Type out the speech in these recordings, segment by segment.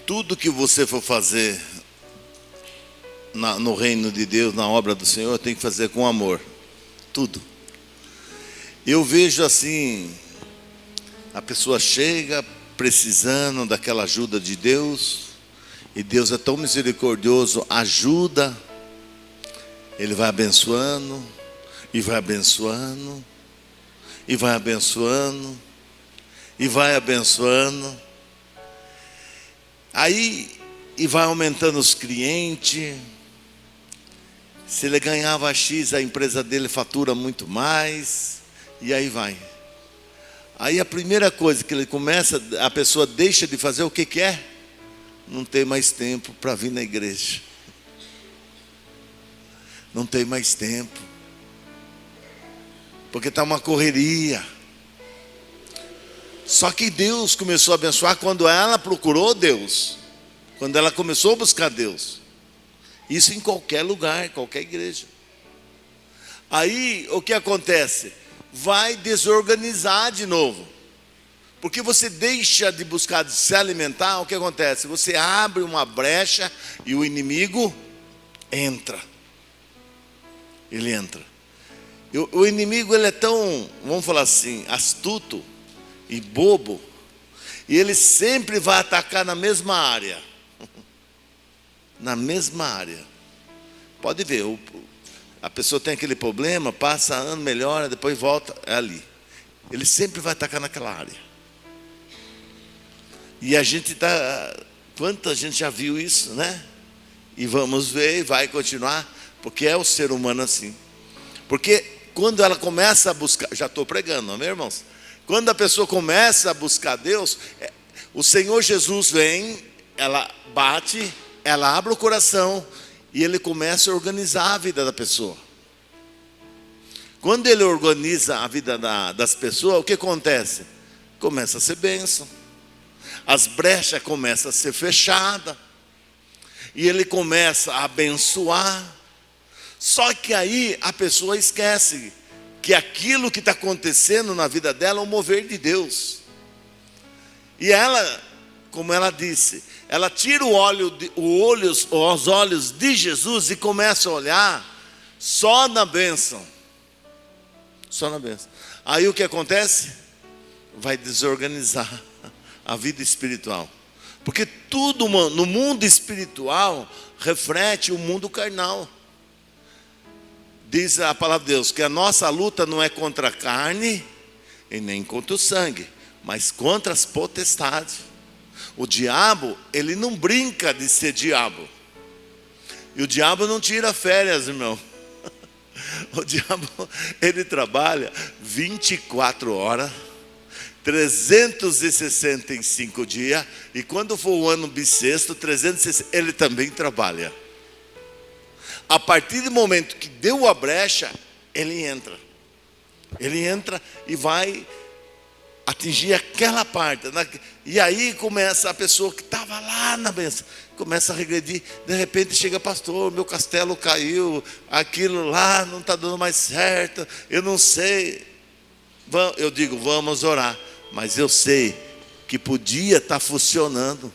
tudo que você for fazer no reino de Deus, na obra do Senhor, tem que fazer com amor. Tudo. Eu vejo assim, a pessoa chega precisando daquela ajuda de Deus, e Deus é tão misericordioso, ajuda, Ele vai abençoando, e vai abençoando, e vai abençoando, e vai abençoando. Aí, e vai aumentando os clientes. Se ele ganhava X, a empresa dele fatura muito mais. E aí vai. Aí a primeira coisa que ele começa, a pessoa deixa de fazer, o que é? Não tem mais tempo para vir na igreja. Não tem mais tempo. Porque está uma correria. Só que Deus começou a abençoar quando ela procurou Deus. Quando ela começou a buscar Deus. Isso em qualquer lugar, qualquer igreja. Aí o que acontece? Vai desorganizar de novo. Porque você deixa de buscar de se alimentar, o que acontece? Você abre uma brecha e o inimigo entra. Ele entra. O inimigo, ele é tão, vamos falar assim, astuto e bobo, e ele sempre vai atacar na mesma área. Na mesma área. Pode ver, a pessoa tem aquele problema, passa ano, melhora, depois volta, é ali. Ele sempre vai atacar naquela área. E a gente está, quanta gente já viu isso, né? E vamos ver, e vai continuar, porque é o ser humano assim. Porque quando ela começa a buscar, já estou pregando, não é, irmãos? Quando a pessoa começa a buscar Deus, o Senhor Jesus vem, ela bate, ela abre o coração e Ele começa a organizar a vida da pessoa. Quando Ele organiza a vida das pessoas, o que acontece? Começa a ser bênção. As brechas começam a ser fechadas. E Ele começa a abençoar. Só que aí a pessoa esquece que aquilo que está acontecendo na vida dela é o mover de Deus. E ela, como ela disse, ela tira os olhos de Jesus e começa a olhar só na bênção. Só na bênção. Aí o que acontece? Vai desorganizar a vida espiritual. Porque tudo no mundo espiritual reflete o mundo carnal. Diz a palavra de Deus que a nossa luta não é contra a carne e nem contra o sangue, mas contra as potestades. O diabo, ele não brinca de ser diabo. E o diabo não tira férias, irmão. O diabo, ele trabalha 24 horas, 365 dias, e quando for o ano bissexto, 360, ele também trabalha. A partir do momento que deu a brecha, ele entra. Ele entra e vai atingir aquela parte. E aí começa a pessoa que estava lá na bênção, começa a regredir. De repente chega, pastor, meu castelo caiu, aquilo lá não está dando mais certo, eu não sei. Eu digo, vamos orar. Mas eu sei que podia estar funcionando.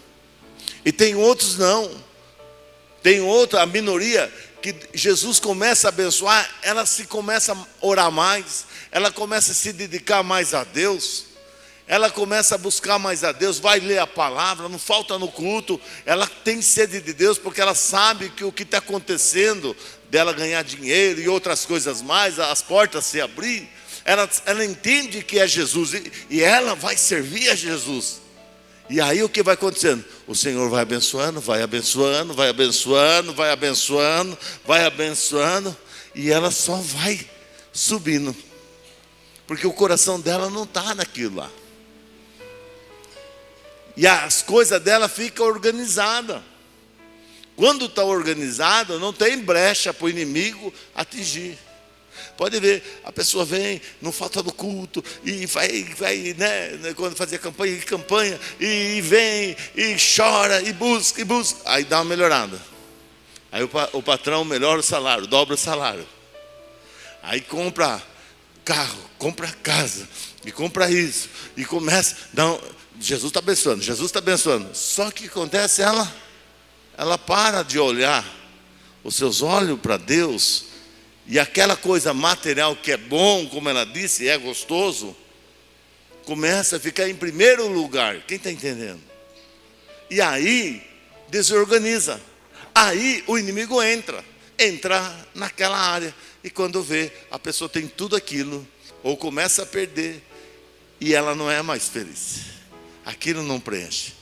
E tem outros não. Tem outra, a minoria, que Jesus começa a abençoar, ela se começa a orar mais, ela começa a se dedicar mais a Deus, ela começa a buscar mais a Deus, vai ler a palavra, não falta no culto, ela tem sede de Deus, porque ela sabe que o que está acontecendo, dela ganhar dinheiro e outras coisas mais, as portas se abrir, ela entende que é Jesus, e ela vai servir a Jesus. E aí o que vai acontecendo? O Senhor vai abençoando, vai abençoando, vai abençoando, vai abençoando, vai abençoando, e ela só vai subindo, porque o coração dela não está naquilo lá. E as coisas dela ficam organizadas. Quando está organizada, não tem brecha para o inimigo atingir. Pode ver, a pessoa vem, não falta do culto, e vai, né, quando fazia campanha, e vem, e chora, e busca, aí dá uma melhorada. Aí o patrão melhora o salário, dobra o salário. Aí compra carro, compra casa, e compra isso, e começa, Jesus está abençoando, Jesus está abençoando. Só que acontece, ela para de olhar, os seus olhos para Deus, e aquela coisa material que é bom, como ela disse, é gostoso, começa a ficar em primeiro lugar. Quem está entendendo? E aí desorganiza. Aí o inimigo entra naquela área. E quando vê, a pessoa tem tudo aquilo, ou começa a perder, e ela não é mais feliz. Aquilo não preenche.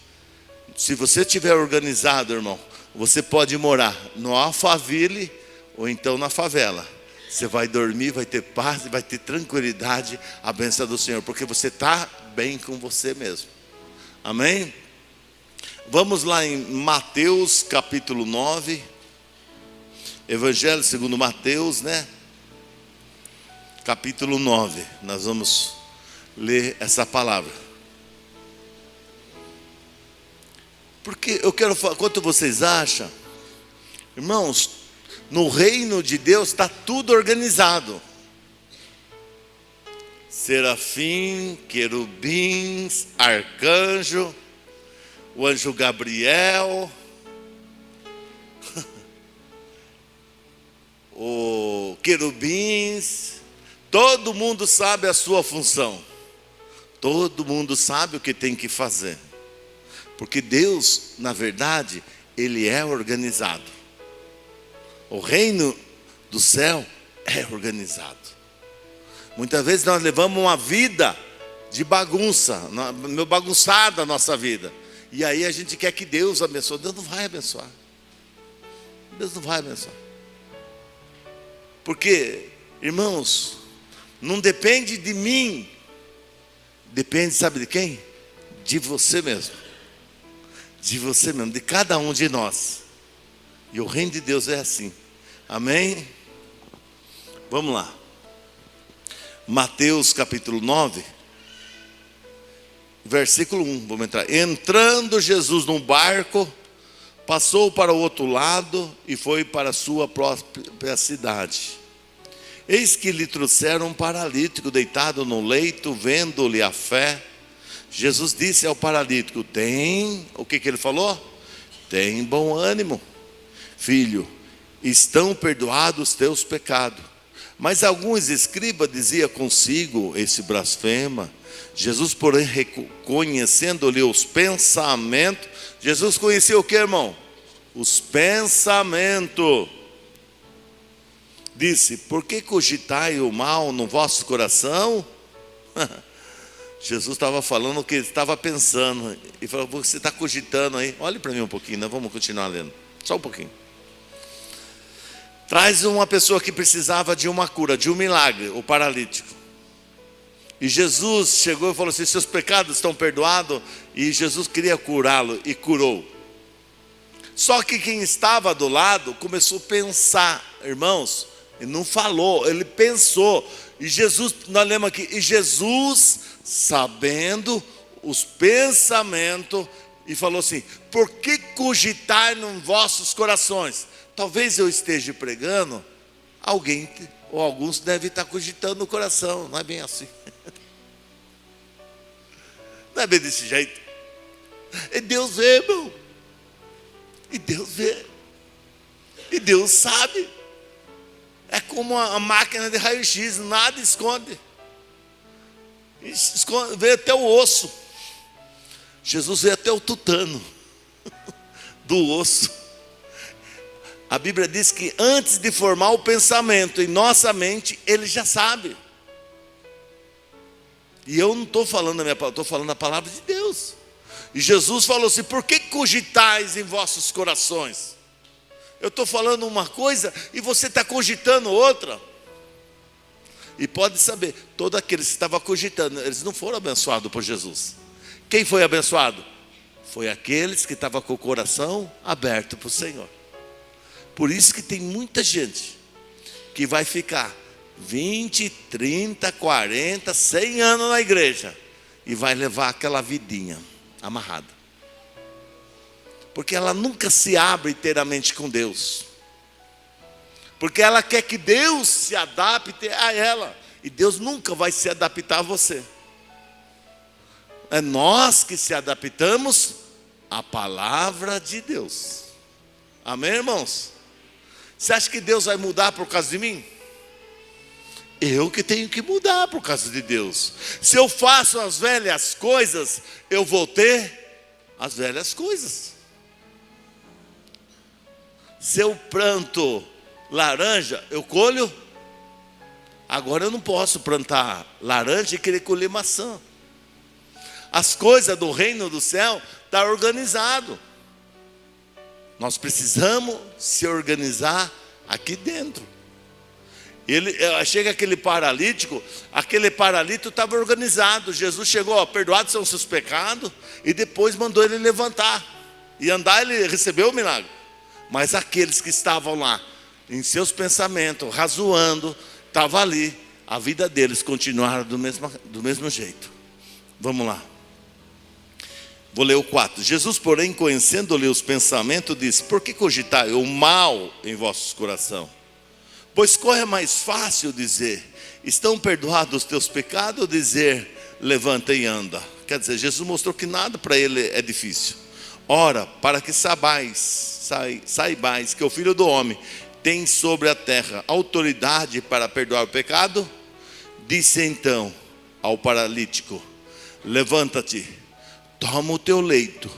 Se você estiver organizado, irmão, você pode morar no Alphaville ou então na favela. Você vai dormir, vai ter paz, vai ter tranquilidade, a bênção do Senhor, porque você está bem com você mesmo. Amém? Vamos lá em Mateus capítulo 9. Evangelho segundo Mateus, né? Capítulo 9. Nós vamos ler essa palavra. Porque eu quero falar, quanto vocês acham? Irmãos, no reino de Deus está tudo organizado. Serafim, querubins, arcanjo, o anjo Gabriel, o querubins, todo mundo sabe a sua função. Todo mundo sabe o que tem que fazer. Porque Deus, na verdade, Ele é organizado. O reino do céu é organizado. Muitas vezes nós levamos uma vida de bagunça, meio bagunçada a nossa vida. E aí a gente quer que Deus abençoe. Deus não vai abençoar. Deus não vai abençoar. Porque, irmãos, não depende de mim. Depende, sabe de quem? De você mesmo. De você mesmo, de cada um de nós. E o reino de Deus é assim. Amém? Vamos lá. Mateus capítulo 9, versículo 1. Vamos entrar. Entrando Jesus num barco, passou para o outro lado e foi para a sua própria cidade. Eis que lhe trouxeram um paralítico deitado no leito, vendo-lhe a fé. Jesus disse ao paralítico: o que ele falou? Tem bom ânimo, filho, estão perdoados os teus pecados. Mas alguns escribas diziam consigo: esse blasfema. Jesus, porém, reconhecendo-lhe os pensamentos, Jesus conhecia o que, irmão? Os pensamentos. Disse: por que cogitai o mal no vosso coração? Jesus estava falando o que ele estava pensando. E falou: você está cogitando aí? Olhe para mim um pouquinho, nós vamos continuar lendo. Só um pouquinho. Traz uma pessoa que precisava de uma cura, de um milagre, o paralítico. E Jesus chegou e falou assim: seus pecados estão perdoados. E Jesus queria curá-lo e curou. Só que quem estava do lado começou a pensar, irmãos, ele não falou, ele pensou. E Jesus, nós lemos aqui, e Jesus, sabendo os pensamentos, e falou assim: por que cogitar nos vossos corações? Talvez eu esteja pregando, alguém ou alguns devem estar cogitando no coração. Não é bem assim. Não é bem desse jeito. E Deus vê, irmão. E Deus vê. E Deus sabe. É como a máquina de raio-x, nada esconde. Vê até o osso. Jesus vê até o tutano do osso. A Bíblia diz que antes de formar o pensamento em nossa mente, Ele já sabe. E eu não estou falando a minha palavra, estou falando a palavra de Deus. E Jesus falou assim: por que cogitais em vossos corações? Eu estou falando uma coisa e você está cogitando outra. E pode saber, todos aqueles que estavam cogitando, eles não foram abençoados por Jesus. Quem foi abençoado? Foi aqueles que estavam com o coração aberto para o Senhor. Por isso que tem muita gente que vai ficar 20, 30, 40, 100 anos na igreja e vai levar aquela vidinha amarrada. Porque ela nunca se abre inteiramente com Deus. Porque ela quer que Deus se adapte a ela. E Deus nunca vai se adaptar a você. É nós que se adaptamos à palavra de Deus. Amém, irmãos? Você acha que Deus vai mudar por causa de mim? Eu que tenho que mudar por causa de Deus. Se eu faço as velhas coisas, eu vou ter as velhas coisas. Se eu planto laranja, eu colho. Agora eu não posso plantar laranja e querer colher maçã. As coisas do reino do céu estão organizado. Nós precisamos se organizar aqui dentro. Chega aquele paralítico estava organizado. Jesus chegou, ó, perdoados são os seus pecados, e depois mandou ele levantar. E andar, ele recebeu o milagre. Mas aqueles que estavam lá, em seus pensamentos, razoando, estavam ali, a vida deles continuaram do mesmo jeito. Vamos lá. Vou ler o 4. Jesus, porém, conhecendo-lhe os pensamentos, disse: por que cogitai o mal em vossos corações? Pois qual é mais fácil dizer: estão perdoados os teus pecados, ou dizer: levanta e anda? Quer dizer, Jesus mostrou que nada para ele é difícil. Ora, para que saibais que o Filho do Homem tem sobre a terra autoridade para perdoar o pecado, disse então ao paralítico: levanta-te, toma o teu leito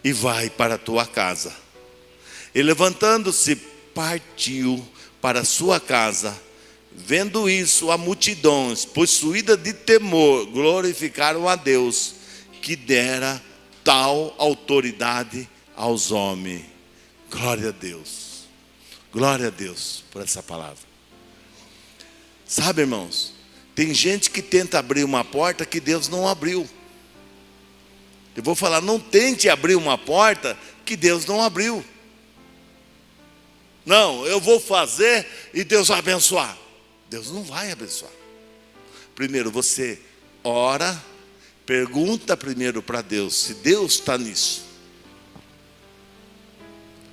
e vai para a tua casa. E levantando-se, partiu para a sua casa. Vendo isso, a multidões, possuída de temor, glorificaram a Deus, que dera tal autoridade aos homens. Glória a Deus. Glória a Deus por essa palavra. Sabe, irmãos, tem gente que tenta abrir uma porta que Deus não abriu. Eu vou falar, não tente abrir uma porta que Deus não abriu. Não, eu vou fazer e Deus vai abençoar. Deus não vai abençoar. Primeiro você ora, pergunta primeiro para Deus se Deus está nisso.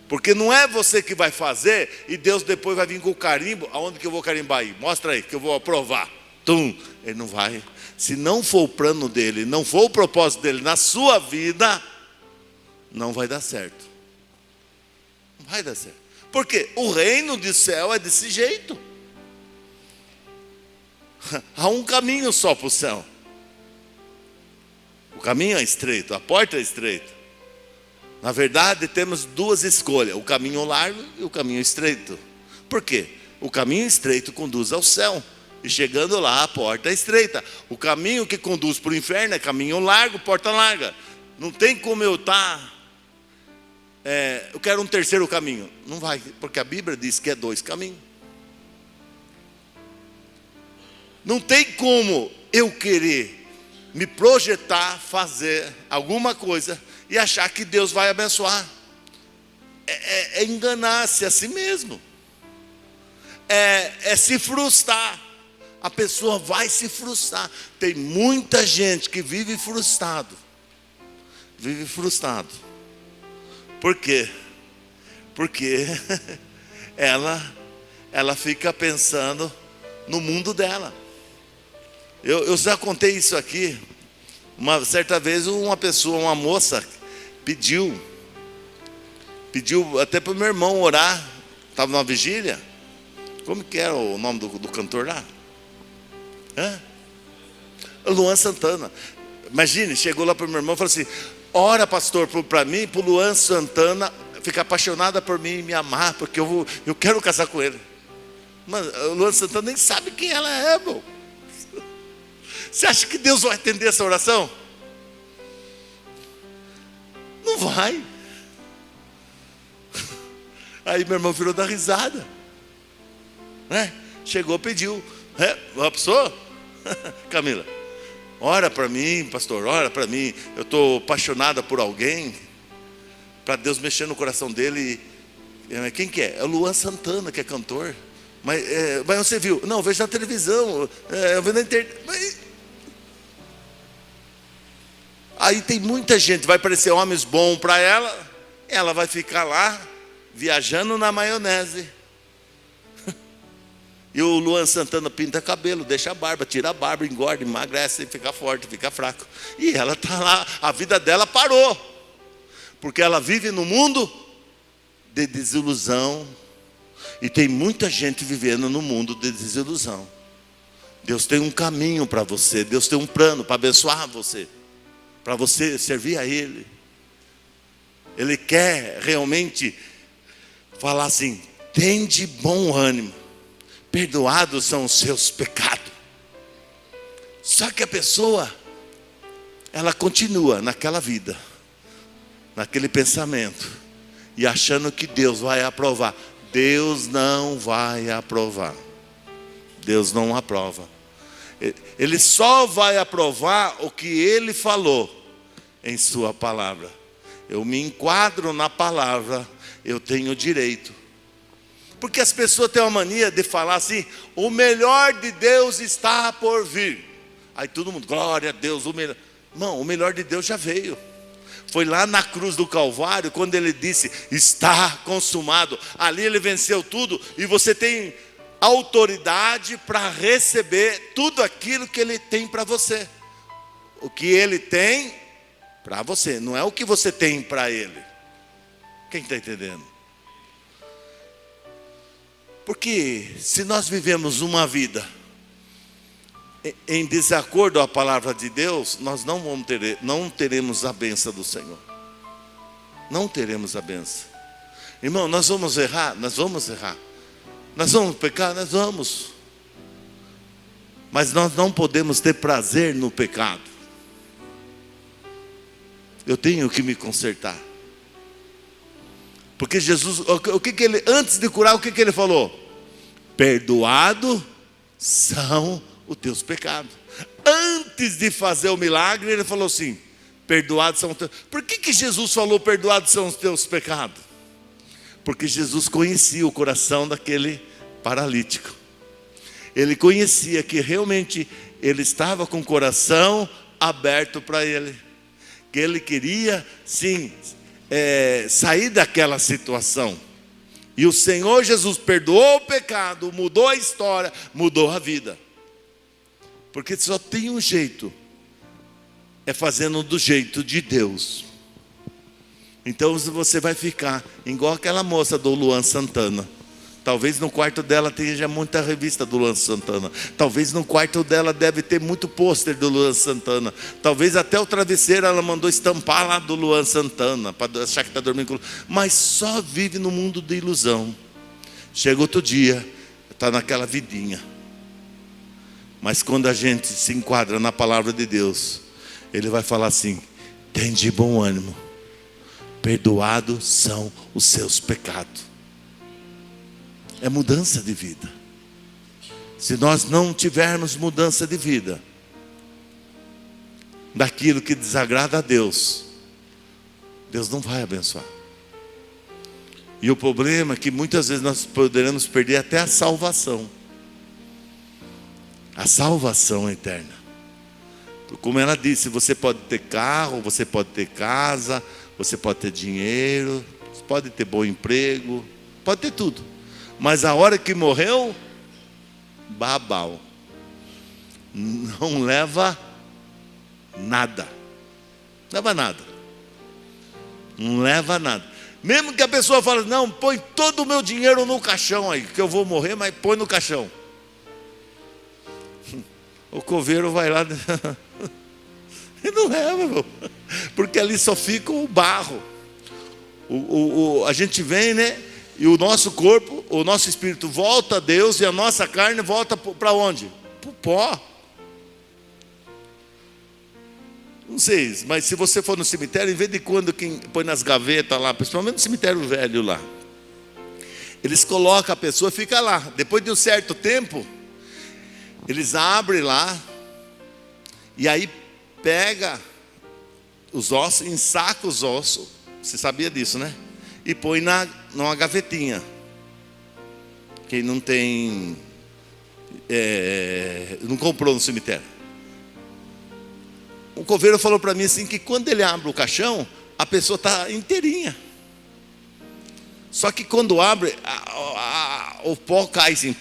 Porque não é você que vai fazer e Deus depois vai vir com o carimbo. Aonde que eu vou carimbar aí? Mostra aí que eu vou aprovar. Ele não vai. Se não for o plano dele, não for o propósito dele na sua vida, não vai dar certo. Não vai dar certo. Porque o reino do céu é desse jeito. Há um caminho só para o céu. O caminho é estreito, a porta é estreita. Na verdade, temos duas escolhas: o caminho largo e o caminho estreito. Por quê? O caminho estreito conduz ao céu, e chegando lá, a porta é estreita. O caminho que conduz para o inferno é caminho largo, porta larga. Não tem como eu estar... eu quero um terceiro caminho. Não vai, porque a Bíblia diz que é 2 caminhos. Não tem como eu querer me projetar, fazer alguma coisa e achar que Deus vai abençoar. É enganar-se a si mesmo. É se frustrar. A pessoa vai se frustrar. Tem muita gente que vive frustrado. Vive frustrado. Por quê? Porque ela fica pensando no mundo dela. Eu já contei isso aqui. Uma certa vez uma moça pediu até para o meu irmão orar. Estava numa vigília. Como que era o nome do cantor lá? Luan Santana. Imagine, chegou lá para o meu irmão e falou assim: ora, pastor, para mim, para o Luan Santana ficar apaixonada por mim e me amar, porque eu quero casar com ele. Mano, o Luan Santana nem sabe quem ela é, irmão. Você acha que Deus vai atender essa oração? Não vai. Aí meu irmão virou dar risada, né? Chegou, pediu. Uma pessoa? Camila, ora para mim, pastor, ora para mim. Eu estou apaixonada por alguém, para Deus mexer no coração dele. Quem que é? É o Luan Santana, que é cantor. Mas você viu? Não, eu vejo na televisão, eu vejo na internet. Aí tem muita gente, vai parecer homens bons para ela vai ficar lá viajando na maionese. E o Luan Santana pinta cabelo, deixa a barba, tira a barba, engorda, emagrece, fica forte, fica fraco. E ela está lá, a vida dela parou. Porque ela vive no mundo de desilusão. E tem muita gente vivendo no mundo de desilusão. Deus tem um caminho para você. Deus tem um plano para abençoar você. Para você servir a Ele. Ele quer realmente falar assim: tem de bom ânimo. Perdoados são os seus pecados. Só que a pessoa, ela continua naquela vida, naquele pensamento, e achando que Deus vai aprovar. Deus não vai aprovar. Deus não aprova. Ele só vai aprovar o que Ele falou em sua palavra. Eu me enquadro na palavra, eu tenho direito. Porque as pessoas têm uma mania de falar assim: o melhor de Deus está por vir. Aí todo mundo, glória a Deus, o melhor. Não, o melhor de Deus já veio. Foi lá na cruz do Calvário, quando Ele disse: está consumado. Ali Ele venceu tudo. E você tem autoridade para receber tudo aquilo que Ele tem para você. O que Ele tem para você, não é o que você tem para Ele. Quem está entendendo? Porque se nós vivemos uma vida em desacordo à palavra de Deus, nós não teremos a bênção do Senhor. Não teremos a bênção. Irmão, nós vamos errar? Nós vamos errar. Nós vamos pecar? Nós vamos. Mas nós não podemos ter prazer no pecado. Eu tenho que me consertar. Porque Jesus, o que ele, antes de curar, o que ele falou? Perdoado são os teus pecados. Antes de fazer o milagre, ele falou assim: perdoados são os teus. Por que Jesus falou perdoados são os teus pecados? Porque Jesus conhecia o coração daquele paralítico. Ele conhecia que realmente ele estava com o coração aberto para ele. Que ele queria, sim, sair daquela situação. E o Senhor Jesus perdoou o pecado, mudou a história, mudou a vida. Porque só tem um jeito, é fazendo do jeito de Deus. Então você vai ficar igual aquela moça do Luan Santana. Talvez no quarto dela tenha muita revista do Luan Santana. Talvez no quarto dela deve ter muito pôster do Luan Santana. Talvez até o travesseiro ela mandou estampar lá do Luan Santana, para achar que está dormindo. Mas só vive no mundo de ilusão. Chega outro dia, está naquela vidinha. Mas quando a gente se enquadra na palavra de Deus, Ele vai falar assim: tem de bom ânimo. Perdoados são os seus pecados. É mudança de vida. Se nós não tivermos mudança de vida, daquilo que desagrada a Deus, Deus não vai abençoar. E o problema é que muitas vezes nós poderemos perder até a salvação. A salvação eterna. Como ela disse, você pode ter carro, você pode ter casa, você pode ter dinheiro, você pode ter bom emprego, pode ter tudo. Mas a hora que morreu, babau. Não leva nada. Leva nada. Não leva nada. Mesmo que a pessoa fale: não, põe todo o meu dinheiro no caixão aí, que eu vou morrer, mas põe no caixão. O coveiro vai lá e não leva, meu. Porque ali só fica o barro. A gente vem, né? E o nosso corpo, o nosso espírito volta a Deus, e a nossa carne volta para onde? Para o pó. Não sei, mas se você for no cemitério, em vez de quando quem põe nas gavetas lá, principalmente no cemitério velho lá, eles colocam a pessoa, fica lá. Depois de um certo tempo, eles abrem lá, e aí pega os ossos, ensaca os ossos. Você sabia disso, né? E põe numa gavetinha. Quem não tem, não comprou no cemitério. O coveiro falou para mim assim, que quando ele abre o caixão, a pessoa está inteirinha. Só que quando abre, o pó cai assim.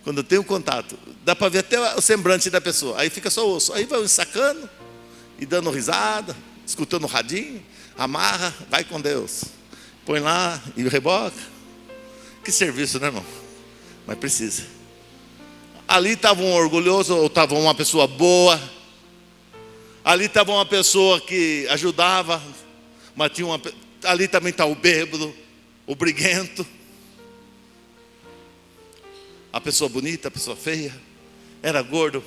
Quando eu tenho contato, dá para ver até o semblante da pessoa. Aí fica só o osso. Aí vai sacando e dando risada, escutando o radinho, amarra, vai com Deus. Põe lá e reboca. Que serviço, né, irmão? Mas precisa. Ali estava um orgulhoso ou estava uma pessoa boa. Ali estava uma pessoa que ajudava, mas tinha uma... Ali também está o bêbado, o briguento. A pessoa bonita, a pessoa feia. Era gordo,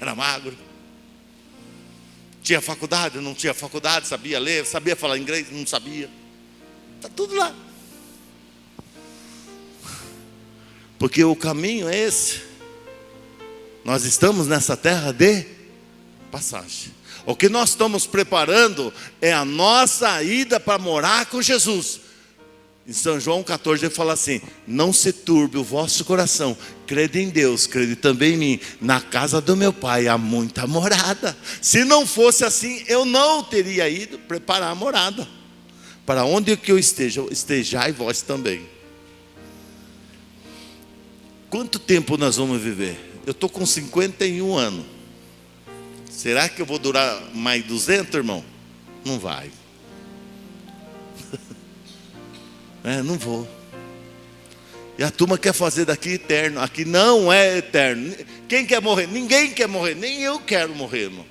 era magro. Tinha faculdade, não tinha faculdade, sabia ler, sabia falar inglês, não sabia. Está tudo lá. Porque o caminho é esse. Nós estamos nessa terra de passagem. O que nós estamos preparando é a nossa ida para morar com Jesus. Em São João 14 ele fala assim: não se turbe o vosso coração, crede em Deus, crede também em mim. Na casa do meu pai há muita morada. Se não fosse assim, eu não teria ido preparar a morada. Para onde que eu esteja, estejai vós também. Quanto tempo nós vamos viver? Eu estou com 51 anos. Será que eu vou durar mais 200, irmão? Não vai. Não vou. E a turma quer fazer daqui eterno. Aqui não é eterno. Quem quer morrer? Ninguém quer morrer. Nem eu quero morrer, irmão.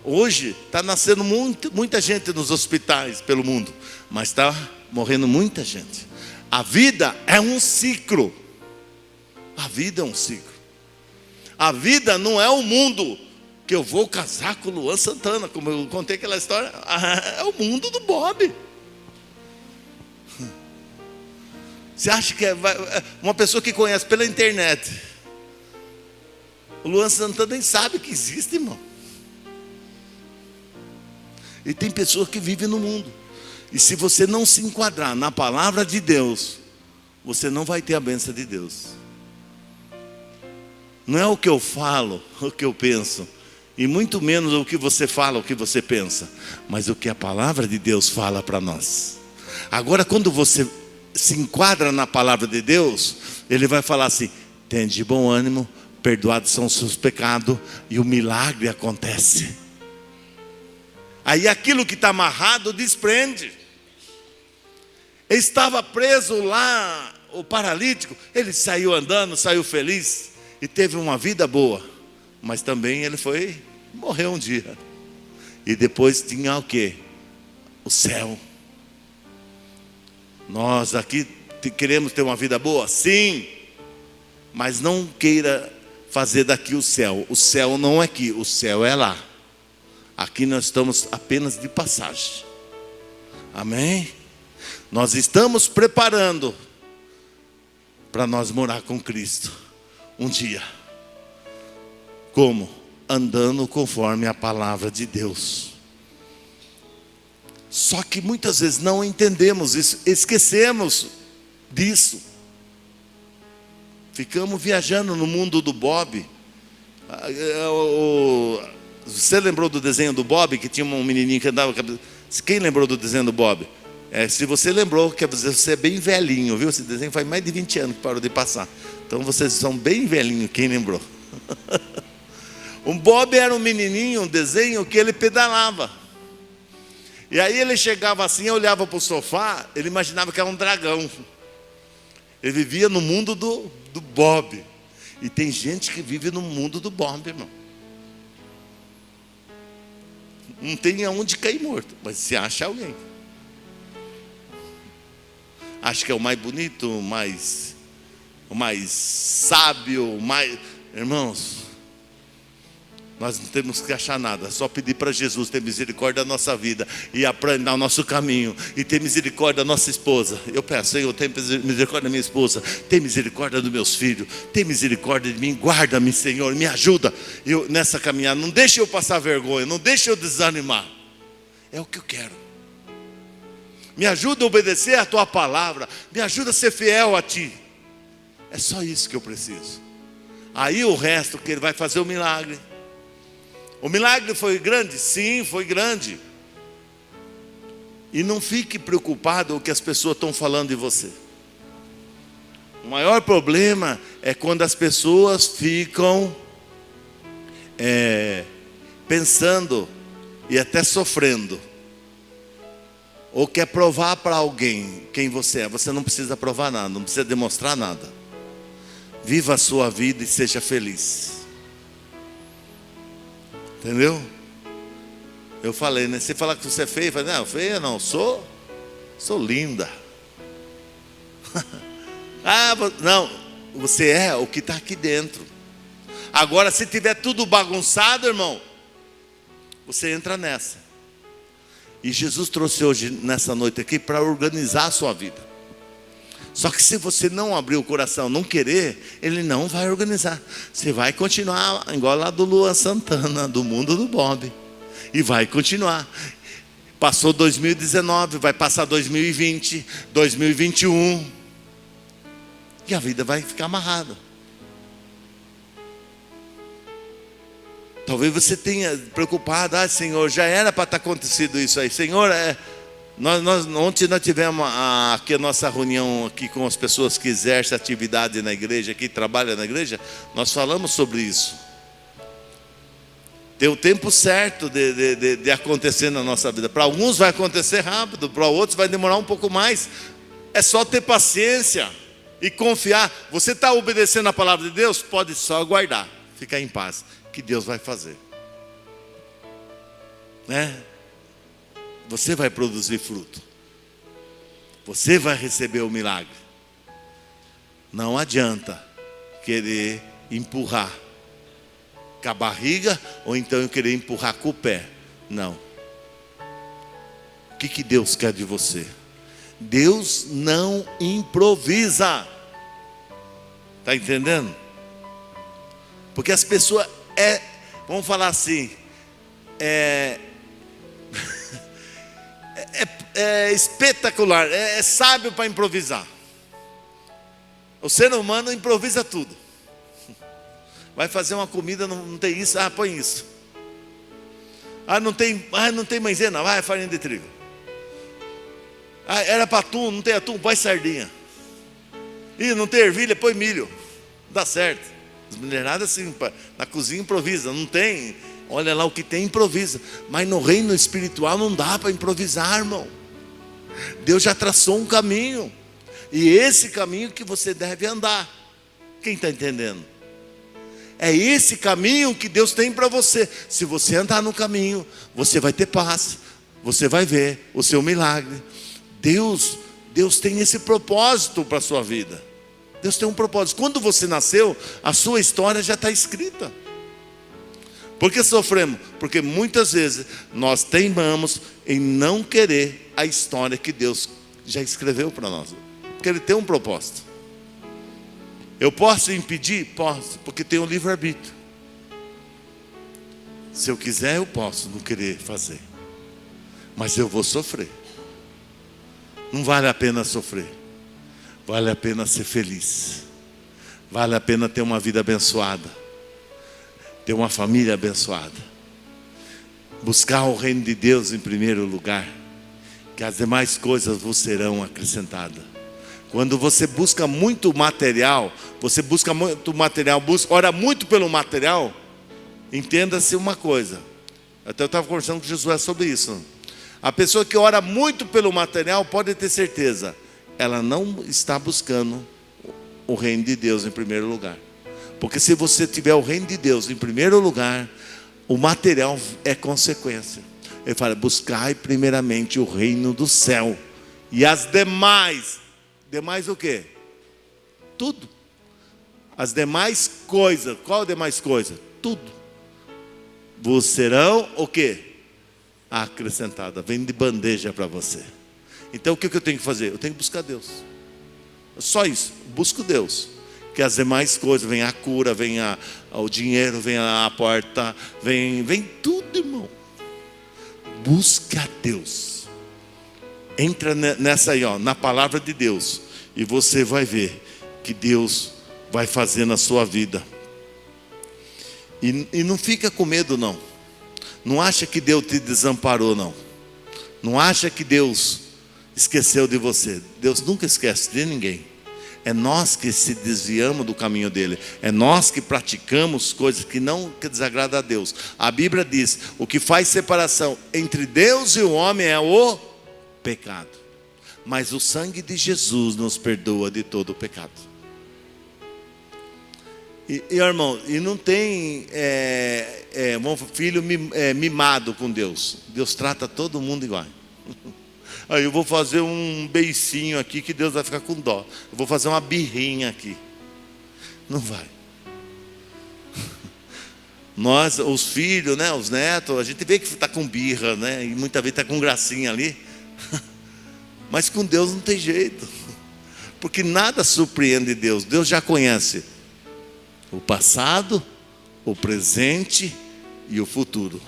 Hoje está nascendo muita gente nos hospitais pelo mundo. Mas está morrendo muita gente. A vida é um ciclo. A vida é um ciclo. A vida não é o mundo que eu vou casar com o Luan Santana, como eu contei aquela história. É o mundo do Bob. Você acha que é uma pessoa que conhece pela internet? O Luan Santana nem sabe que existe, irmão. E tem pessoas que vivem no mundo. E se você não se enquadrar na palavra de Deus, você não vai ter a bênção de Deus. Não é o que eu falo, o que eu penso, e muito menos o que você fala, o que você pensa, mas o que a palavra de Deus fala para nós. Agora, quando você se enquadra na palavra de Deus, Ele vai falar assim: tende de bom ânimo, perdoados são os seus pecados, e o milagre acontece. Aí aquilo que está amarrado desprende. Estava preso lá, o paralítico, ele saiu andando, saiu feliz, e teve uma vida boa. Mas também ele morreu um dia. E depois tinha o quê? O céu. Nós aqui queremos ter uma vida boa? Sim. Mas não queira fazer daqui o céu. O céu não é aqui, o céu é lá. Aqui nós estamos apenas de passagem. Amém? Nós estamos preparando para nós morar com Cristo um dia. Como? Andando conforme a palavra de Deus. Só que muitas vezes não entendemos isso, esquecemos disso. Ficamos viajando no mundo do Bob. Você lembrou do desenho do Bob, que tinha um menininho que andava... Quem lembrou do desenho do Bob? Se você lembrou, quer dizer, você é bem velhinho, viu? Esse desenho faz mais de 20 anos que parou de passar. Então vocês são bem velhinhos, quem lembrou? O Bob era um menininho, um desenho que ele pedalava. E aí ele chegava assim, olhava para o sofá, ele imaginava que era um dragão. Ele vivia no mundo do Bob. E tem gente que vive no mundo do Bob, irmão. Não tem aonde cair morto, mas se acha alguém. Acho que é o mais bonito, o mais sábio, o mais... Irmãos, nós não temos que achar nada, é só pedir para Jesus ter misericórdia da nossa vida e aprender o nosso caminho, e ter misericórdia da nossa esposa. Eu peço: Senhor, tem misericórdia da minha esposa, tem misericórdia dos meus filhos, tem misericórdia de mim, guarda-me, Senhor, me ajuda nessa caminhada, não deixe eu passar vergonha, não deixe eu desanimar. É o que eu quero. Me ajuda a obedecer a tua palavra, me ajuda a ser fiel a ti. É só isso que eu preciso. Aí o resto, que Ele vai fazer o milagre. O milagre foi grande? Sim, foi grande. E não fique preocupado com o que as pessoas estão falando de você. O maior problema é quando as pessoas ficam pensando e até sofrendo. Ou quer provar para alguém quem você é. Você não precisa provar nada, não precisa demonstrar nada. Viva a sua vida e seja feliz. Entendeu? Eu falei, né? Você fala que você é feia, eu falei, não, feia não, sou linda. Não, você é o que está aqui dentro. Agora, se tiver tudo bagunçado, irmão, você entra nessa. E Jesus trouxe hoje, nessa noite aqui, para organizar a sua vida. Só que se você não abrir o coração, não querer, Ele não vai organizar. Você vai continuar igual lá do Luan Santana, do mundo do Bob. E vai continuar. Passou 2019, vai passar 2020, 2021. E a vida vai ficar amarrada. Talvez você tenha preocupado, Senhor, já era para estar acontecido isso aí. Senhor, ontem nós tivemos aqui a nossa reunião aqui com as pessoas que exercem atividade na igreja, que trabalham na igreja. Nós falamos sobre isso. Tem o tempo certo de acontecer na nossa vida. Para alguns vai acontecer rápido, para outros vai demorar um pouco mais. É só ter paciência e confiar. Você está obedecendo a palavra de Deus? Pode só aguardar, ficar em paz, que Deus vai fazer, né? Você vai produzir fruto, você vai receber o milagre. Não adianta querer empurrar com a barriga, ou então eu querer empurrar com o pé. Não. O que Deus quer de você? Deus não improvisa. Está entendendo? Porque as pessoas vamos falar assim, é espetacular, é sábio para improvisar. O ser humano improvisa tudo. Vai fazer uma comida, não tem isso, põe isso. Não tem maisena, vai farinha de trigo. Era para atum, não tem atum, põe sardinha. Não tem ervilha, põe milho. Dá certo. As mulheradas assim, na cozinha improvisa, não tem. Olha lá o que tem, improvisa. Mas no reino espiritual não dá para improvisar, irmão. Deus já traçou um caminho. E esse caminho que você deve andar. Quem está entendendo? É esse caminho que Deus tem para você. Se você andar no caminho, você vai ter paz. Você vai ver o seu milagre. Deus tem esse propósito para a sua vida. Deus tem um propósito. Quando você nasceu, a sua história já está escrita. Por que sofremos? Porque muitas vezes nós teimamos em não querer a história que Deus já escreveu para nós. Porque Ele tem um propósito. Eu posso impedir? Posso, porque tem o livre-arbítrio. Se eu quiser, eu posso não querer fazer. Mas eu vou sofrer. Não vale a pena sofrer. Vale a pena ser feliz. Vale a pena ter uma vida abençoada. Ter uma família abençoada. Buscar o reino de Deus em primeiro lugar. Que as demais coisas vos serão acrescentadas. Quando você busca muito material, ora muito pelo material, entenda-se uma coisa. Até eu estava conversando com Josué sobre isso. A pessoa que ora muito pelo material, pode ter certeza, ela não está buscando o reino de Deus em primeiro lugar. Porque se você tiver o reino de Deus em primeiro lugar, o material é consequência. Ele fala, buscai primeiramente o reino do céu. E as demais o quê? Tudo. As demais coisas, qual a demais coisa? Tudo. Vos serão o quê? Acrescentada, vem de bandeja para você. Então o que eu tenho que fazer? Eu tenho que buscar Deus. Só isso, busco Deus. Que as demais coisas, vem a cura, vem o dinheiro, vem a porta, vem tudo, irmão. Busque a Deus. Entra nessa aí, na palavra de Deus. E você vai ver que Deus vai fazer na sua vida. E não fica com medo, não. Não acha que Deus te desamparou, não. Não acha que Deus esqueceu de você. Deus nunca esquece de ninguém. É nós que se desviamos do caminho dele. É nós que praticamos coisas que desagradam a Deus. A Bíblia diz: o que faz separação entre Deus e o homem é o pecado. Mas o sangue de Jesus nos perdoa de todo o pecado. E irmão, e não tem um filho mimado com Deus. Deus trata todo mundo igual. Aí eu vou fazer um beicinho aqui que Deus vai ficar com dó. Eu vou fazer uma birrinha aqui. Não vai. Nós, os filhos, né, os netos, a gente vê que está com birra, né, e muitas vezes está com gracinha ali. Mas com Deus não tem jeito. Porque nada surpreende Deus. Deus já conhece o passado, o presente e o futuro.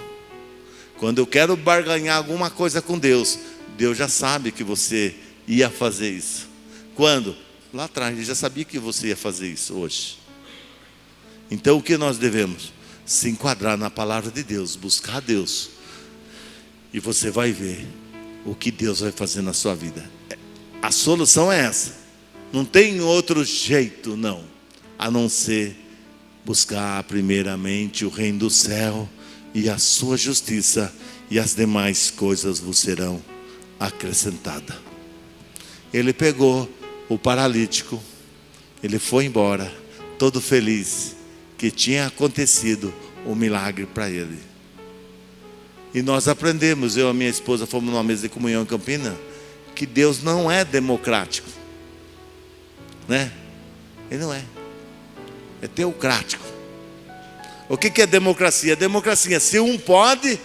Quando eu quero barganhar alguma coisa com Deus, Deus já sabe que você ia fazer isso. Quando? Lá atrás, Ele já sabia que você ia fazer isso hoje. Então o que nós devemos? Se enquadrar na palavra de Deus, buscar Deus. E você vai ver o que Deus vai fazer na sua vida. A solução é essa. Não tem outro jeito, não, a não ser buscar primeiramente o reino do céu e a sua justiça, e as demais coisas vos serão acrescentadas. Ele pegou o paralítico, ele foi embora, todo feliz que tinha acontecido o milagre para ele. E nós aprendemos, eu e a minha esposa fomos numa mesa de comunhão em Campinas, que Deus não é democrático, né? Ele não é. É teocrático. O que é democracia? Democracia, se um pode,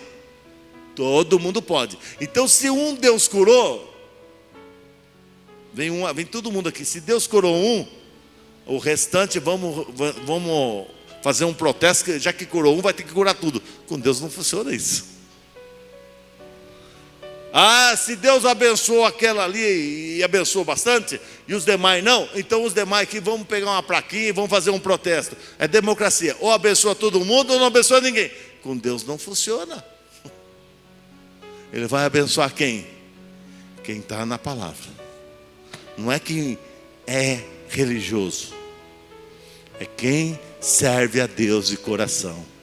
todo mundo pode. Então, se um Deus curou, vem todo mundo aqui. Se Deus curou um, o restante vamos fazer um protesto, já que curou um, vai ter que curar tudo. Com Deus não funciona isso. Ah, se Deus abençoou aquela ali e abençoou bastante, e os demais não, então os demais aqui vamos pegar uma plaquinha e vamos fazer um protesto. É democracia, ou abençoa todo mundo ou não abençoa ninguém. Com Deus não funciona. Ele vai abençoar quem? Quem está na palavra. Não é quem é religioso, é quem serve a Deus de coração.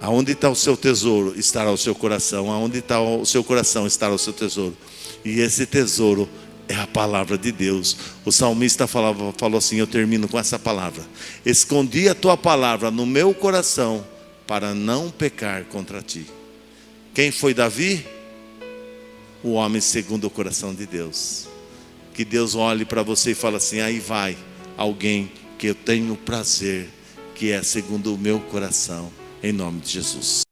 Aonde está o seu tesouro, estará o seu coração. Aonde está o seu coração, estará o seu tesouro. E esse tesouro é a palavra de Deus. O salmista falou assim, eu termino com essa palavra: escondi a tua palavra no meu coração, para não pecar contra ti. Quem foi Davi? O homem segundo o coração de Deus. Que Deus olhe para você e fale assim: aí vai alguém que eu tenho prazer, que é segundo o meu coração. Em nome de Jesus.